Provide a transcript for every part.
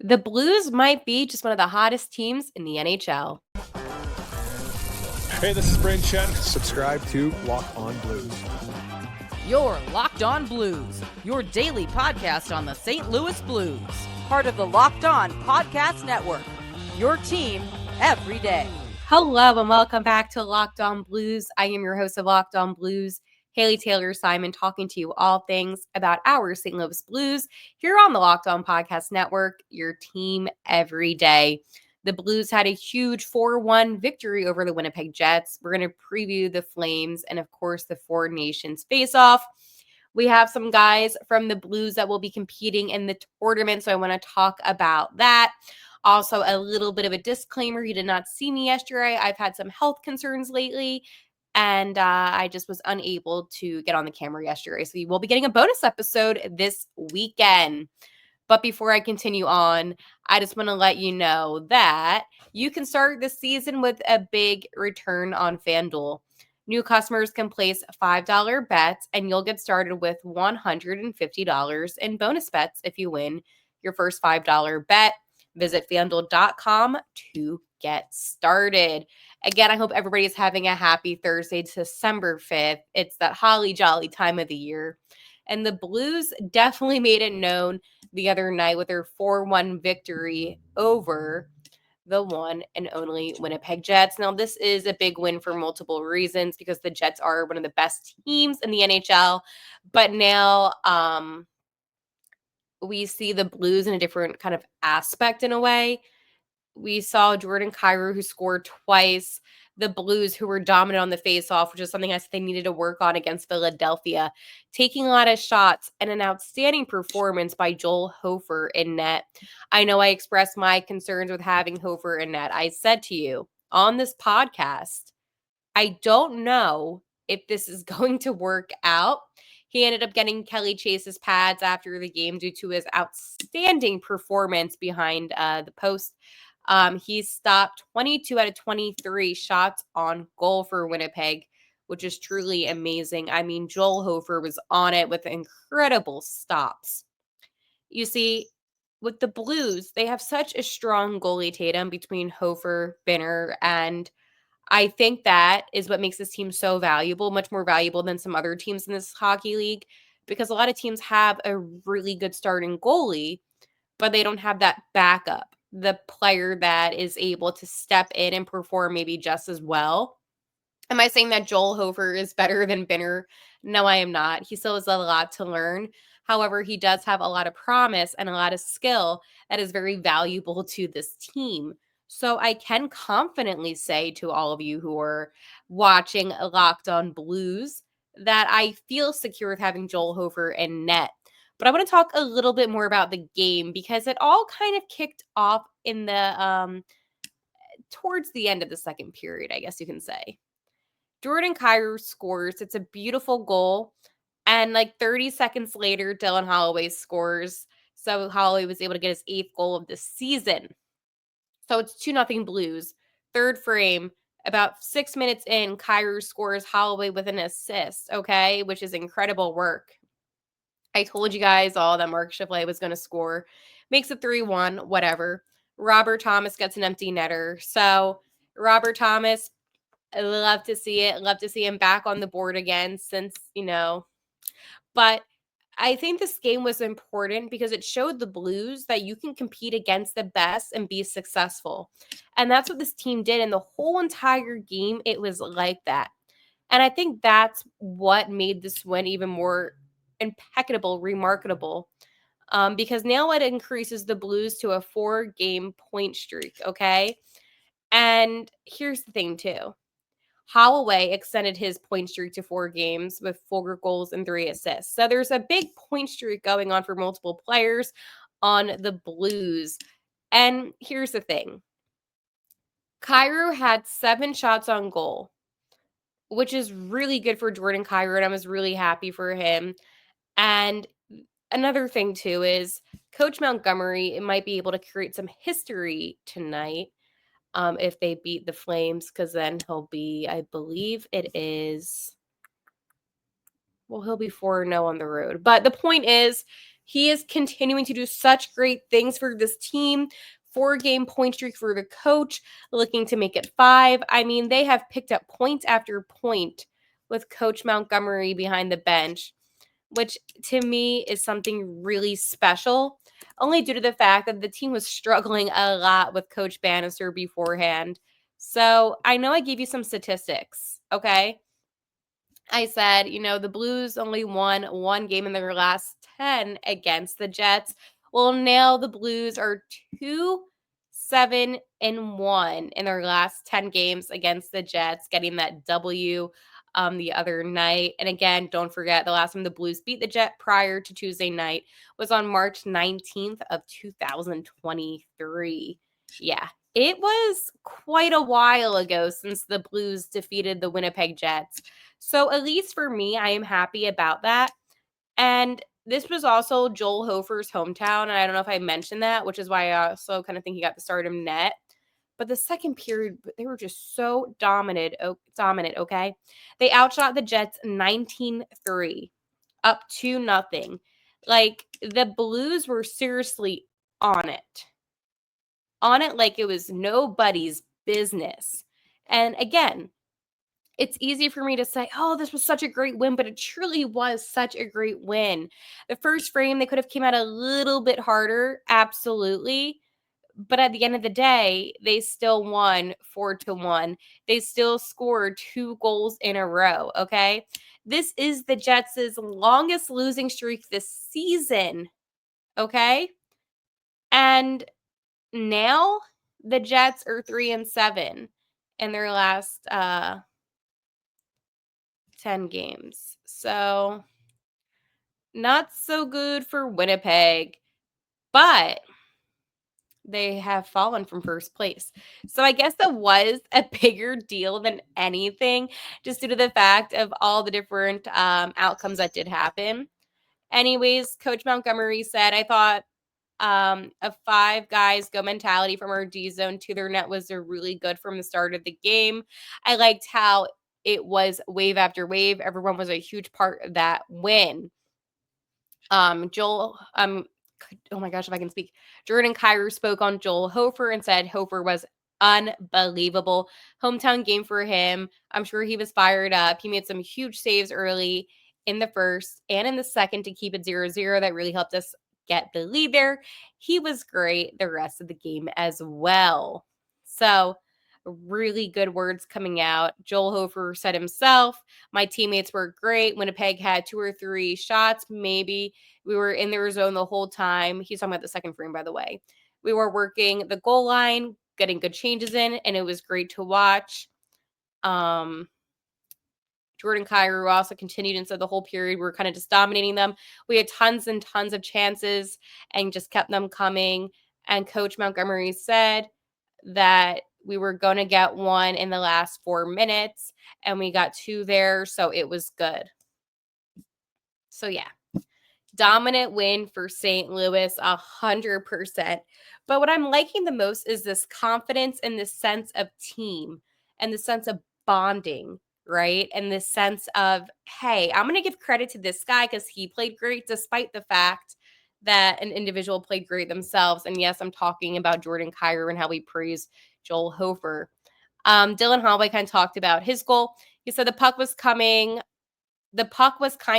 The Blues might be just one of the hottest teams in the NHL. Hey, this is Brayden Chen. Subscribe to Locked On Blues. You're Locked On Blues, your daily podcast on the St. Louis Blues. Part of the Locked On Podcast Network, your team every day. Hello and welcome back to Locked On Blues. I am your host of Locked On Blues, Haley Taylor Simon, talking to you all things about our St. Louis Blues here on the Locked On Podcast Network, your team every day. The Blues had a huge 4-1 victory over the Winnipeg Jets. We're going to preview the Flames and, of course, the Four Nations face-off. We have some guys from the Blues that will be competing in the tournament, so I want to talk about that. Also, a little bit of a disclaimer. You did not see me yesterday. I've had some health concerns lately, and I just was unable to get on the camera yesterday. So you will be getting a bonus episode this weekend. But before I continue on, I just want to let you know that you can start this season with a big return on FanDuel. New customers can place $5 bets, and you'll get started with $150 in bonus bets if you win your first $5 bet. Visit FanDuel.com to get started. Again, I hope everybody is having a happy Thursday, December 5th. It's that holly jolly time of the year. And the Blues definitely made it known the other night with their 4-1 victory over the one and only Winnipeg Jets. Now, this is a big win for multiple reasons because the Jets are one of the best teams in the NHL. But now we see the Blues in a different kind of aspect in a way. We saw Jordan Kyrou, who scored twice. The Blues, who were dominant on the faceoff, which is something I said they needed to work on against Philadelphia, taking a lot of shots, and an outstanding performance by Joel Hofer in net. I know I expressed my concerns with having Hofer in net. I said to you on this podcast, I don't know if this is going to work out. He ended up getting Kelly Chase's pads after the game due to his outstanding performance behind the post. He stopped 22 out of 23 shots on goal for Winnipeg, which is truly amazing. I mean, Joel Hofer was on it with incredible stops. You see, with the Blues, they have such a strong goalie tandem between Hofer, Binner, and I think that is what makes this team so valuable, much more valuable than some other teams in this hockey league, because a lot of teams have a really good starting goalie, but they don't have that backup, the player that is able to step in and perform maybe just as well. Am I saying that Joel Hofer is better than Binner? No, I am not. He still has a lot to learn. However, he does have a lot of promise and a lot of skill that is very valuable to this team. So I can confidently say to all of you who are watching Locked On Blues that I feel secure with having Joel Hofer in net. But I want to talk a little bit more about the game because it all kind of kicked off in the towards the end of the second period, I guess you can say. Jordan Kyrou scores. It's a beautiful goal. And like 30 seconds later, Dylan Holloway scores. So Holloway was able to get his 8th goal of the season. So it's 2-0 Blues. Third frame, about 6 minutes in, Kyrou scores Holloway with an assist, okay, which is incredible work. I told you guys all that Mark Shifley was going to score. Makes it 3-1, whatever. Robert Thomas gets an empty netter. So Robert Thomas, I love to see it. Love to see him back on the board again since, but I think this game was important because it showed the Blues that you can compete against the best and be successful. And that's what this team did. In the whole entire game, it was like that. And I think that's what made this win even more impeccable, remarkable, because now it increases the Blues to a 4-game point streak, okay? And here's the thing, too. Holloway extended his point streak to 4 games with 4 goals and 3 assists. So there's a big point streak going on for multiple players on the Blues. And here's the thing. Kyrou had 7 shots on goal, which is really good for Jordan Kyrou, and I was really happy for him. And another thing, too, is Coach Montgomery might be able to create some history tonight. If they beat the Flames, because then he'll be, I believe it is, well, he'll be 4-0 on the road. But the point is, He is continuing to do such great things for this team. 4-game point streak for the coach, looking to make it 5. I mean, they have picked up point after point with Coach Montgomery behind the bench, which to me is something really special, only due to the fact that the team was struggling a lot with Coach Bannister beforehand. So I know I gave you some statistics, okay? I said, the Blues only won 1 game in their last 10 against the Jets. Well, now the Blues are 2-7-1 in their last 10 games against the Jets, getting that W the other night. And again, don't forget, the last time the Blues beat the Jet prior to Tuesday night was on March 19th of 2023. Yeah, it was quite a while ago since the Blues defeated the Winnipeg Jets. So at least for me, I am happy about that. And this was also Joel Hofer's hometown. And I don't know if I mentioned that, which is why I also kind of think he got the start of net. But the second period, they were just so dominant, okay? They outshot the Jets 19-3, up 2-0. Like, the Blues were seriously on it. On it like it was nobody's business. And again, it's easy for me to say, oh, this was such a great win, but it truly was such a great win. The first frame, they could have came out a little bit harder, absolutely. But at the end of the day, they still won 4-1. They still scored 2 goals in a row, okay? This is the Jets' longest losing streak this season, okay? And now the Jets are 3-7 in their last 10 games. So not so good for Winnipeg, but they have fallen from first place. So I guess that was a bigger deal than anything, just due to the fact of all the different outcomes that did happen. Anyways, Coach Montgomery said, I thought a 5 guys go mentality from our D zone to their net was really good from the start of the game. I liked how it was wave after wave. Everyone was a huge part of that win. Joel, oh my gosh, if I can speak. Jordan Kyrou spoke on Joel Hofer and said Hofer was unbelievable. Hometown game for him. I'm sure he was fired up. He made some huge saves early in the first and in the second to keep it 0-0. That really helped us get the lead there. He was great the rest of the game as well. So, really good words coming out. Joel Hofer said himself, my teammates were great. Winnipeg had 2 or 3 shots, maybe. We were in their zone the whole time. He's talking about the second frame, by the way. We were working the goal line, getting good changes in, and it was great to watch. Jordan Kyrou also continued and said the whole period we were kind of just dominating them. We had tons and tons of chances and just kept them coming. And Coach Montgomery said that we were going to get 1 in the last 4 minutes, and we got 2 there, so it was good. So, yeah. Dominant win for St. Louis, 100%. But what I'm liking the most is this confidence and this sense of team and the sense of bonding, right? And this sense of, hey, I'm going to give credit to this guy because he played great despite the fact that an individual played great themselves. And yes, I'm talking about Jordan Kyrou and how we praise Joel Hofer. Dylan Holloway kind of talked about his goal. He said the puck was kind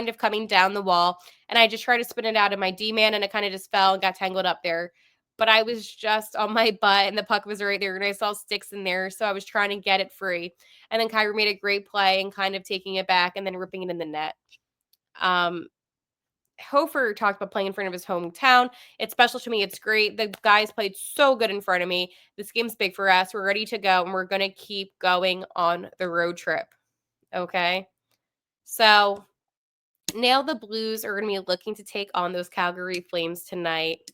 of coming down the wall, and I just tried to spin it out of my D-man, and it kind of just fell and got tangled up there. But I was just on my butt, and the puck was right there, and I saw sticks in there, so I was trying to get it free. And then Kyrou made a great play and kind of taking it back and then ripping it in the net. Hofer talked about playing in front of his hometown. It's special to me. It's great. The guys played so good in front of me. This game's big for us. We're ready to go, and we're going to keep going on the road trip. Okay? So now the Blues are going to be looking to take on those Calgary Flames tonight.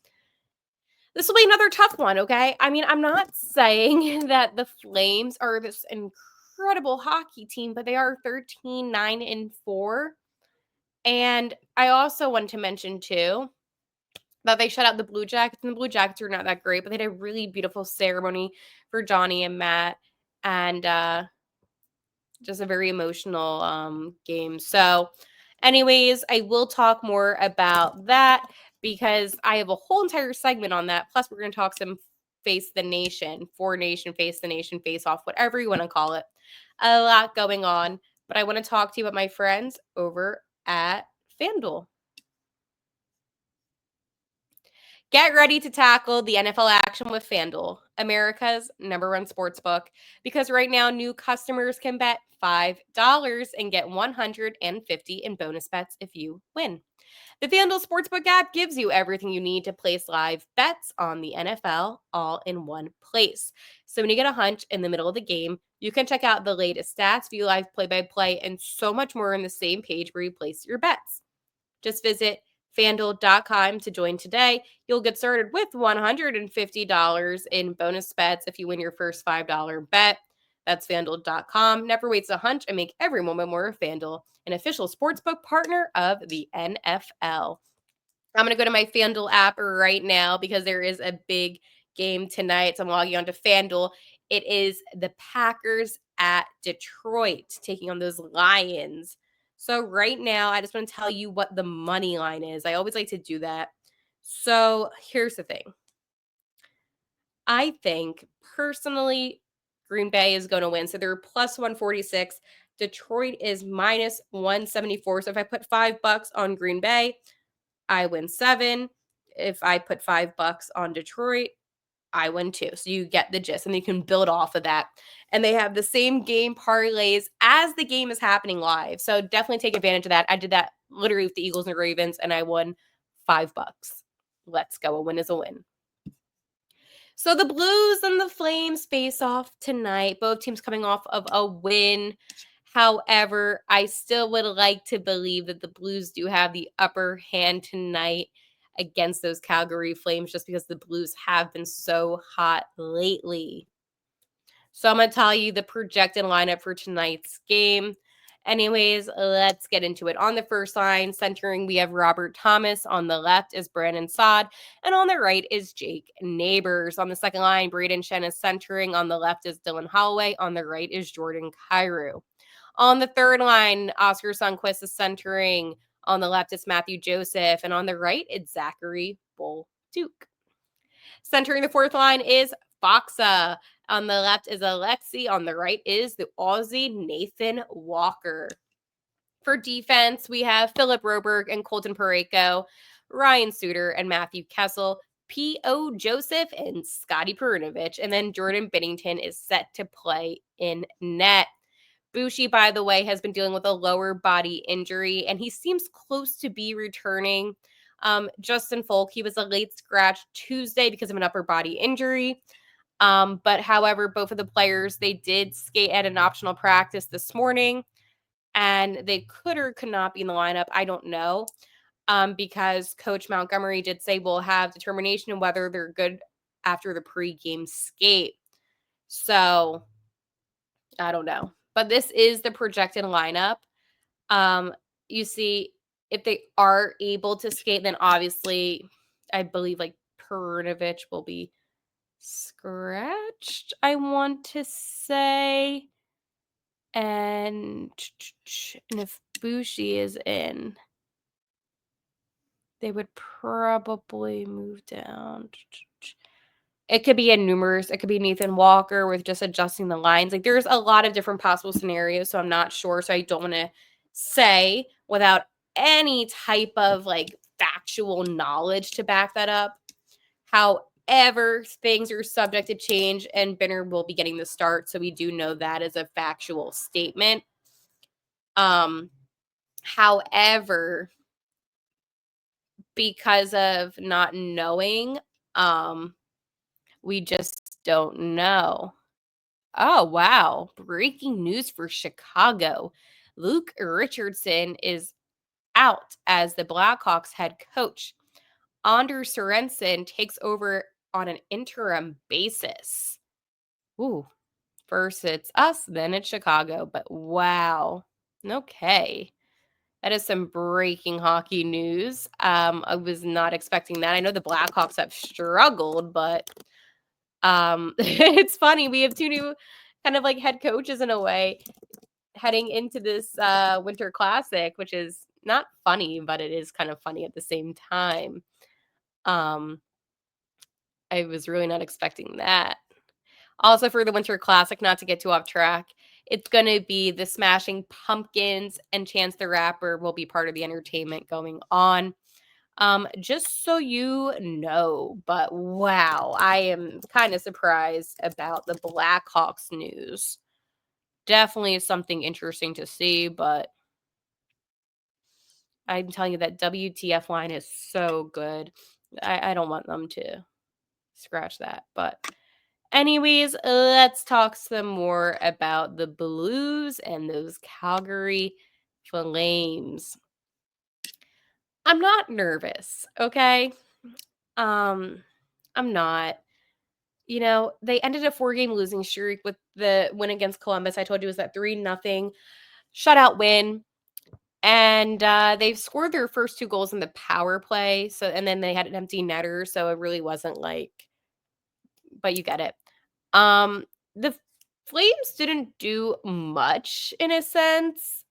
This will be another tough one, okay? I mean, I'm not saying that the Flames are this incredible hockey team, but they are 13-9-4. And I also want to mention, too, that they shut out the Blue Jackets, and the Blue Jackets are not that great, but they had a really beautiful ceremony for Johnny and Matt, and just a very emotional game. So, anyways, I will talk more about that. because I have a whole entire segment on that. Plus, we're going to talk some Face the Nation, For Nation, Face the Nation, Face Off, whatever you want to call it. A lot going on. But I want to talk to you about my friends over at FanDuel. Get ready to tackle the NFL action with FanDuel, America's #1 sportsbook, because right now new customers can bet $5 and get $150 in bonus bets if you win. The FanDuel Sportsbook app gives you everything you need to place live bets on the NFL all in one place. So when you get a hunch in the middle of the game, you can check out the latest stats, view live play-by-play, and so much more on the same page where you place your bets. Just visit FanDuel.com to join today. You'll get started with $150 in bonus bets if you win your first $5 bet. That's FanDuel.com. Never waits a hunch and make every moment more of FanDuel, an official sportsbook partner of the NFL. I'm going to go to my FanDuel app right now because there is a big game tonight. So I'm logging on to FanDuel. It is the Packers at Detroit taking on those Lions. So right now, I just want to tell you what the money line is. I always like to do that. So here's the thing. I think personally, Green Bay is going to win. So they're plus 146. Detroit is minus 174. So if I put $5 on Green Bay, I win 7. If I put $5 on Detroit, I win 2. So you get the gist, and you can build off of that. And they have the same game parlays as the game is happening live. So definitely take advantage of that. I did that literally with the Eagles and Ravens, and I won $5. Let's go. A win is a win. So the Blues and the Flames face off tonight. Both teams coming off of a win. However, I still would like to believe that the Blues do have the upper hand tonight against those Calgary Flames just because the Blues have been so hot lately. So I'm going to tell you the projected lineup for tonight's game. Anyways, let's get into it. On the first line, centering, we have Robert Thomas. On the left is Brandon Saad. And on the right is Jake Neighbors. On the second line, Braden Shen is centering. On the left is Dylan Holloway. On the right is Jordan Kyrou. On the third line, Oscar Sundquist is centering. On the left is Matthew Joseph. And on the right, it's Zachary Bolduc. Centering the fourth line is Foxa. On the left is Alexi. On the right is the Aussie Nathan Walker. For defense, we have Philip Broberg and Colton Parayko, Ryan Suter and Matthew Kessel, P.O. Joseph and Scotty Perunovich. And then Jordan Binnington is set to play in net. Bushi, by the way, has been dealing with a lower body injury, and he seems close to be returning. Justin Folk, he was a late scratch Tuesday because of an upper body injury. But however, both of the players, they did skate at an optional practice this morning, and they could or could not be in the lineup. I don't know, because Coach Montgomery did say we'll have determination on whether they're good after the pregame skate. So I don't know. But this is the projected lineup. You see, if they are able to skate, then obviously, I believe like Perunovich will be scratched, I want to say. And if Bushi is in, they would probably move down. It could be a numerous. It could be Nathan Walker with just adjusting the lines. Like there's a lot of different possible scenarios, so I'm not sure. So I don't want to say without any type of like factual knowledge to back that up. However, things are subject to change, and Binner will be getting the start, so we do know that as a factual statement. However, because of not knowing, we just don't know. Oh, wow. Breaking news for Chicago. Luke Richardson is out as the Blackhawks head coach. Anders Sorensen takes over on an interim basis. Ooh. First it's us, then it's Chicago. But wow. Okay. That is some breaking hockey news. I was not expecting that. I know the Blackhawks have struggled, but it's funny. We have two new kind of like head coaches in a way heading into this Winter Classic, which is not funny, but it is kind of funny at the same time. I was really not expecting that. Also, for the Winter Classic, not to get too off track, it's going to be the Smashing Pumpkins and Chance the Rapper will be part of the entertainment going on. Just so you know, but wow, I am kind of surprised about the Blackhawks news. Definitely something interesting to see, but I'm telling you that WTF line is so good. I don't want them to scratch that, but anyways, let's talk some more about the Blues and those Calgary Flames. I'm not nervous, okay? I'm not. You know, they ended a 4-game losing streak with the win against Columbus. I told you it was that 3-0 shutout win. And they've scored their first 2 goals in the power play. So, and then they had an empty netter. So it really wasn't like, but you get it. The Flames didn't do much in a sense.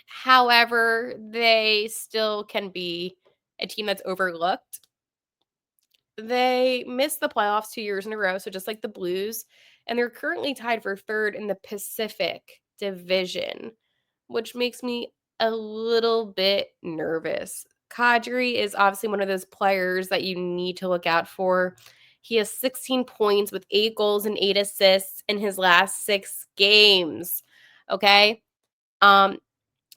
However, they still can be a team that's overlooked. They missed the playoffs 2 years in a row, so just like the Blues, and they're currently tied for 3rd in the Pacific Division, which makes me a little bit nervous. Kadri is obviously one of those players that you need to look out for. He has 16 points with 8 goals and 8 assists in his last 6 games. Okay?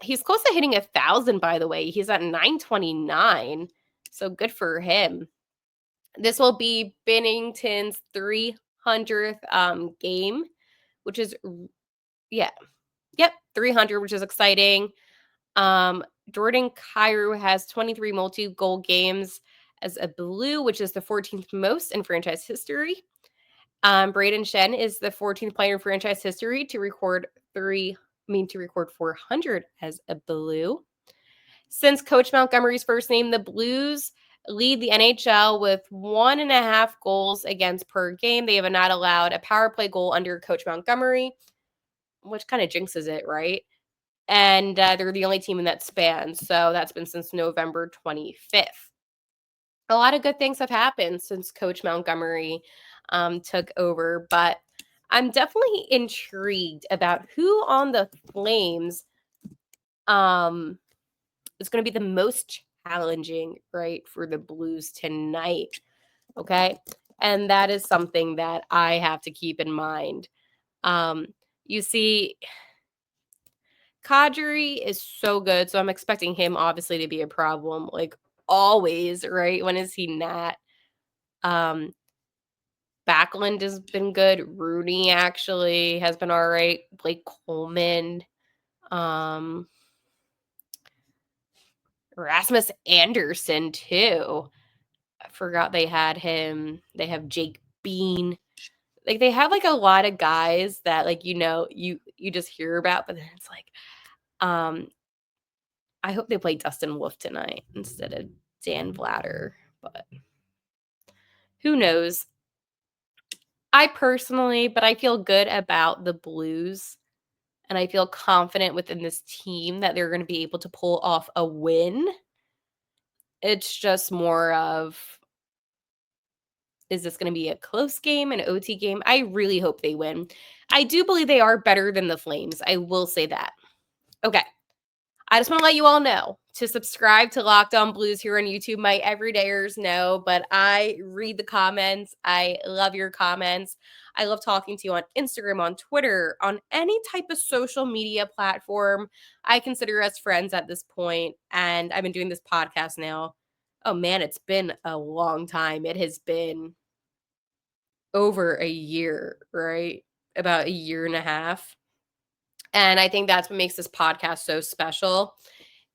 He's close to hitting 1,000, by the way. He's at 929. So good for him. This will be Binnington's 300th game, which is yeah. Yep, 300, which is exciting. Jordan Kyrou has 23 multi-goal games as a Blue, which is the 14th most in franchise history. Braden Shen is the 14th player in franchise history to record 400 as a Blue. Since Coach Montgomery's first name, the Blues lead the NHL with 1.5 goals against per game. They have not allowed a power play goal under Coach Montgomery, which kind of jinxes it, right? And they're the only team in that span. So that's been since November 25th. A lot of good things have happened since Coach Montgomery took over, but I'm definitely intrigued about who on the Flames is going to be the most challenging, right, for the Blues tonight. Okay. And that is something that I have to keep in mind. You see, Kadri is so good. So I'm expecting him obviously to be a problem, like always, right? When is he not? Backlund has been good. Rooney actually has been all right. Blake Coleman. Rasmus Anderson too. I forgot they had him. They have Jake Bean. Like they have like a lot of guys that like you just hear about, but then it's like I hope they play Dustin Wolf tonight instead of Dan Blatter, but who knows? I feel good about the Blues and I feel confident within this team that they're going to be able to pull off a win. It's just more of, is this going to be a close game, an OT game? I really hope they win. I do believe they are better than the Flames. I will say that. Okay. I just want to let you all know to subscribe to Locked On Blues here on YouTube. My everydayers know, but I read the comments. I love your comments. I love talking to you on Instagram, on Twitter, on any type of social media platform. I consider us friends at this point, and I've been doing this podcast now. Oh man, it's been a long time. It has been over a year, right? About a year and a half. And I think that's what makes this podcast so special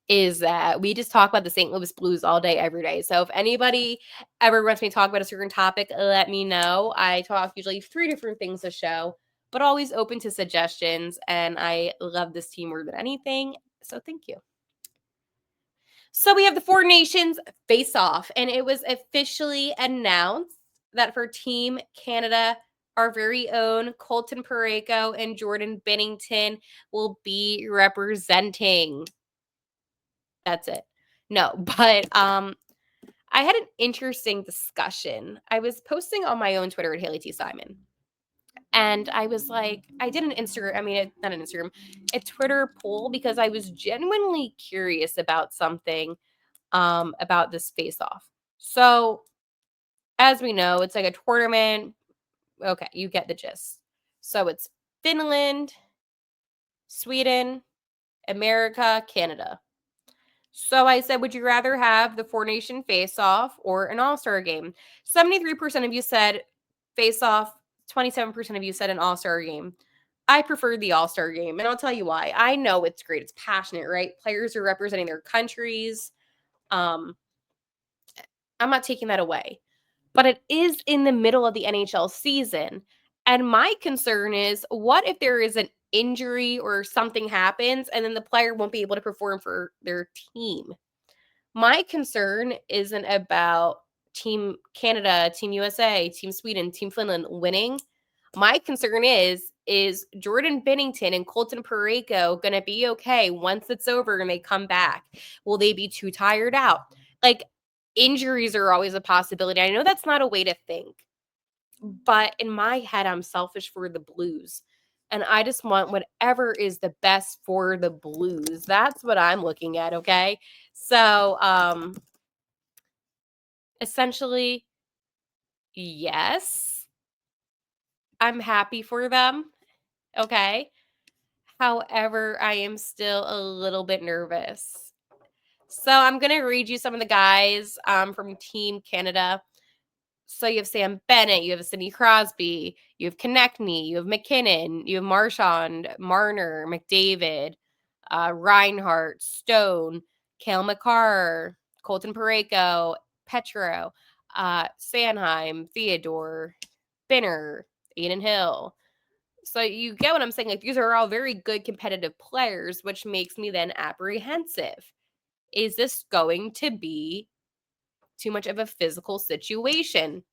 is that we just talk about the St. Louis Blues all day, every day. So if anybody ever wants me to talk about a certain topic, let me know. I talk usually 3 different things a show, but always open to suggestions. And I love this team more than anything. So thank you. So we have the Four Nations face-off, and it was officially announced that for Team Canada, our very own Colton Parayko and Jordan Binnington will be representing. That's it. No, but I had an interesting discussion. I was posting on my own Twitter at Haley T. Simon. And I was like, I did an Instagram, not an Instagram, a Twitter poll because I was genuinely curious about something about this face off. So, as we know, it's like a tournament. Okay, you get the gist. So, it's Finland, Sweden, America, Canada. So I said, would you rather have the Four Nation face off or an All Star game? 73% of you said face off, 27% of you said an All Star game. I prefer the All Star game, and I'll tell you why. I know it's great, it's passionate, right? Players are representing their countries. I'm not taking that away, but it is in the middle of the NHL season. And my concern is what if there is an injury or something happens and then the player won't be able to perform for their team? My concern isn't about Team Canada, Team USA, Team Sweden, Team Finland winning. My concern is Jordan Binnington and Colton Parayko going to be okay once it's over and they come back? Will they be too tired out? Like, injuries are always a possibility. I know that's not a way to think, but in my head, I'm selfish for the Blues. And I just want whatever is the best for the Blues. That's what I'm looking at, okay? So, essentially, yes, I'm happy for them, okay? However, I am still a little bit nervous. So, I'm going to read you some of the guys from Team Canada. So you have Sam Bennett, you have Sidney Crosby, you have Konechny, you have McKinnon, you have Marchand, Marner, McDavid, Reinhart, Stone, Cale Makar, Colton Parayko, Petro, Sanheim, Theodore, Binner, Aiden Hill. So you get what I'm saying? Like, these are all very good competitive players, which makes me then apprehensive. Is this going to be too much of a physical situation?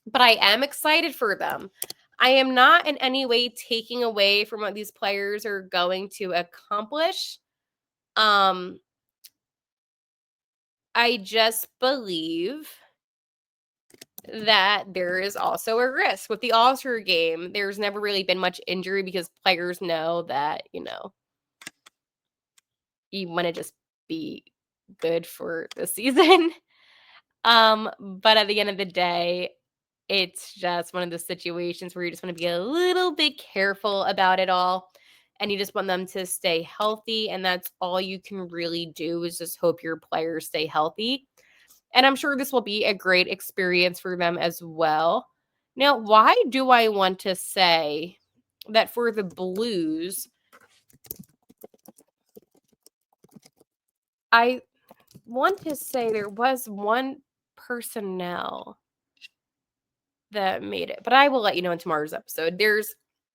But I am excited for them. I am not in any way taking away from what these players are going to accomplish. I just believe that there is also a risk with the All-Star game. There's never really been much injury because players know that, you want to just be good for the season. But at the end of the day, it's just one of those situations where you just want to be a little bit careful about it all. And you just want them to stay healthy. And that's all you can really do is just hope your players stay healthy. And I'm sure this will be a great experience for them as well. Now, why do I want to say that for the Blues, I want to say there was one personnel that made it, but I will let you know in tomorrow's episode.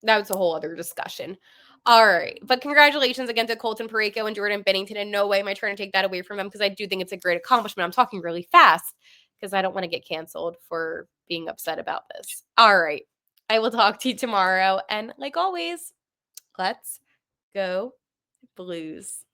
That's a whole other discussion. All right, but congratulations again to Colton Parayko and Jordan Binnington. In no way am I trying to take that away from them because I do think it's a great accomplishment. I'm talking really fast because I don't want to get canceled for being upset about this. All right, I will talk to you tomorrow, and like always, let's go Blues.